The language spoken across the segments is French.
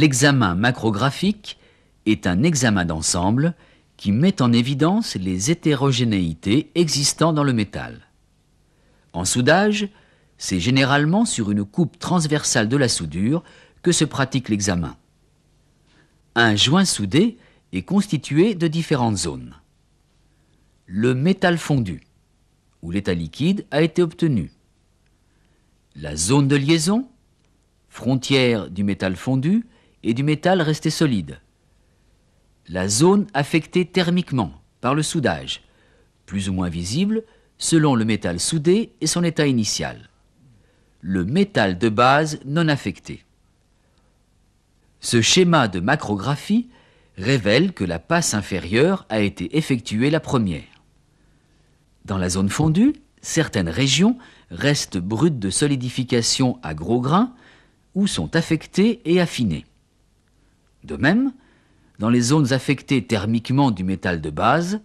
L'examen macrographique est un examen d'ensemble qui met en évidence les hétérogénéités existant dans le métal. En soudage, c'est généralement sur une coupe transversale de la soudure que se pratique l'examen. Un joint soudé est constitué de différentes zones. Le métal fondu, où l'état liquide a été obtenu. La zone de liaison, frontière du métal fondu et du métal resté solide. La zone affectée thermiquement par le soudage, plus ou moins visible selon le métal soudé et son état initial. Le métal de base non affecté. Ce schéma de macrographie révèle que la passe inférieure a été effectuée la première. Dans la zone fondue, certaines régions restent brutes de solidification à gros grains ou sont affectées et affinées. De même, dans les zones affectées thermiquement du métal de base,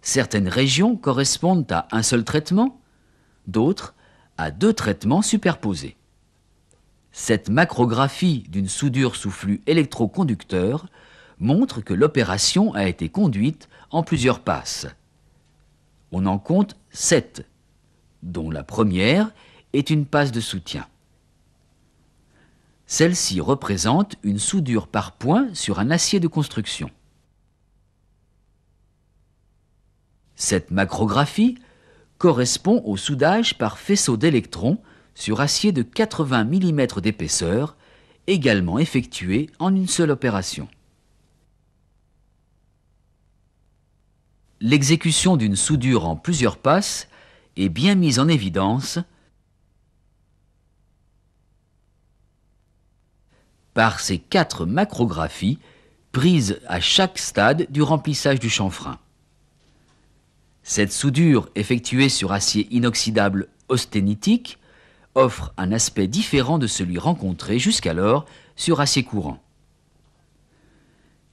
certaines régions correspondent à un seul traitement, d'autres à 2 traitements superposés. Cette macrographie d'une soudure sous flux électroconducteur montre que l'opération a été conduite en plusieurs passes. On en compte 7, dont la première est une passe de soutien. Celle-ci représente une soudure par point sur un acier de construction. Cette macrographie correspond au soudage par faisceau d'électrons sur acier de 80 mm d'épaisseur, également effectué en une seule opération. L'exécution d'une soudure en plusieurs passes est bien mise en évidence par ces 4 macrographies prises à chaque stade du remplissage du chanfrein. Cette soudure effectuée sur acier inoxydable austénitique offre un aspect différent de celui rencontré jusqu'alors sur acier courant.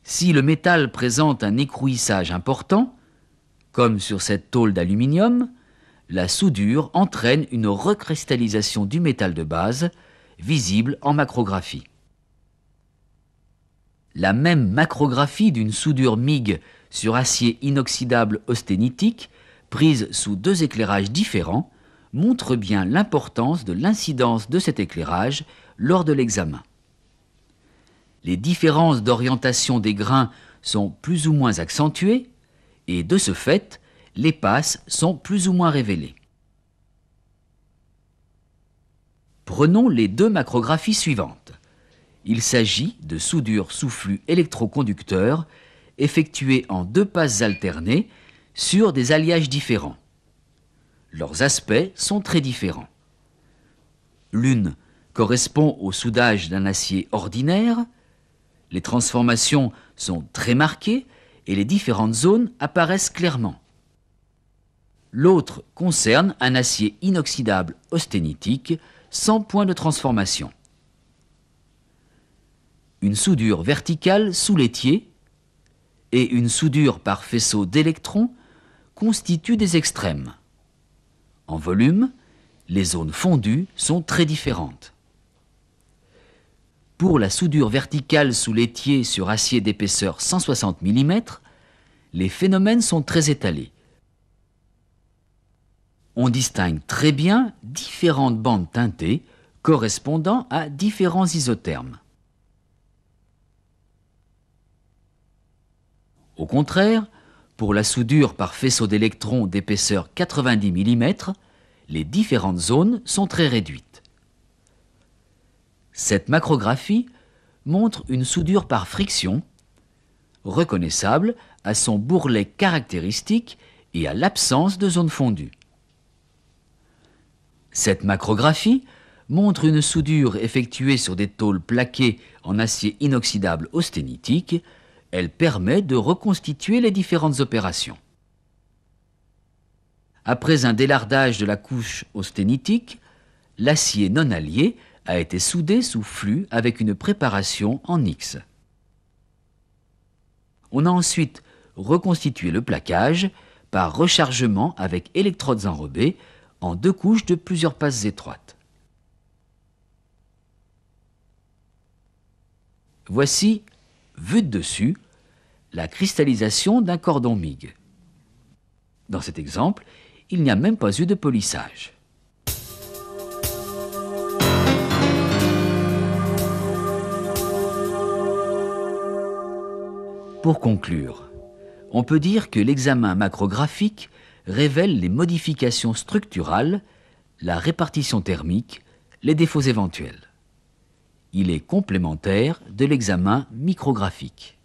Si le métal présente un écrouissage important, comme sur cette tôle d'aluminium, la soudure entraîne une recristallisation du métal de base, visible en macrographie. La même macrographie d'une soudure MIG sur acier inoxydable austénitique, prise sous 2 éclairages différents, montre bien l'importance de l'incidence de cet éclairage lors de l'examen. Les différences d'orientation des grains sont plus ou moins accentuées et de ce fait, les passes sont plus ou moins révélées. Prenons les 2 macrographies suivantes. Il s'agit de soudures sous flux électroconducteurs effectuées en 2 passes alternées sur des alliages différents. Leurs aspects sont très différents. L'une correspond au soudage d'un acier ordinaire, les transformations sont très marquées et les différentes zones apparaissent clairement. L'autre concerne un acier inoxydable austénitique sans point de transformation. Une soudure verticale sous l'étier et une soudure par faisceau d'électrons constituent des extrêmes. En volume, les zones fondues sont très différentes. Pour la soudure verticale sous l'étier sur acier d'épaisseur 160 mm, les phénomènes sont très étalés. On distingue très bien différentes bandes teintées correspondant à différents isothermes. Au contraire, pour la soudure par faisceau d'électrons d'épaisseur 90 mm, les différentes zones sont très réduites. Cette macrographie montre une soudure par friction, reconnaissable à son bourrelet caractéristique et à l'absence de zone fondue. Cette macrographie montre une soudure effectuée sur des tôles plaquées en acier inoxydable austénitique. Elle permet de reconstituer les différentes opérations. Après un délardage de la couche austénitique, l'acier non allié a été soudé sous flux avec une préparation en X. On a ensuite reconstitué le plaquage par rechargement avec électrodes enrobées en 2 couches de plusieurs passes étroites. Voici, vue de dessus, la cristallisation d'un cordon MIG. Dans cet exemple, il n'y a même pas eu de polissage. Pour conclure, on peut dire que l'examen macrographique révèle les modifications structurales, la répartition thermique, les défauts éventuels. Il est complémentaire de l'examen micrographique.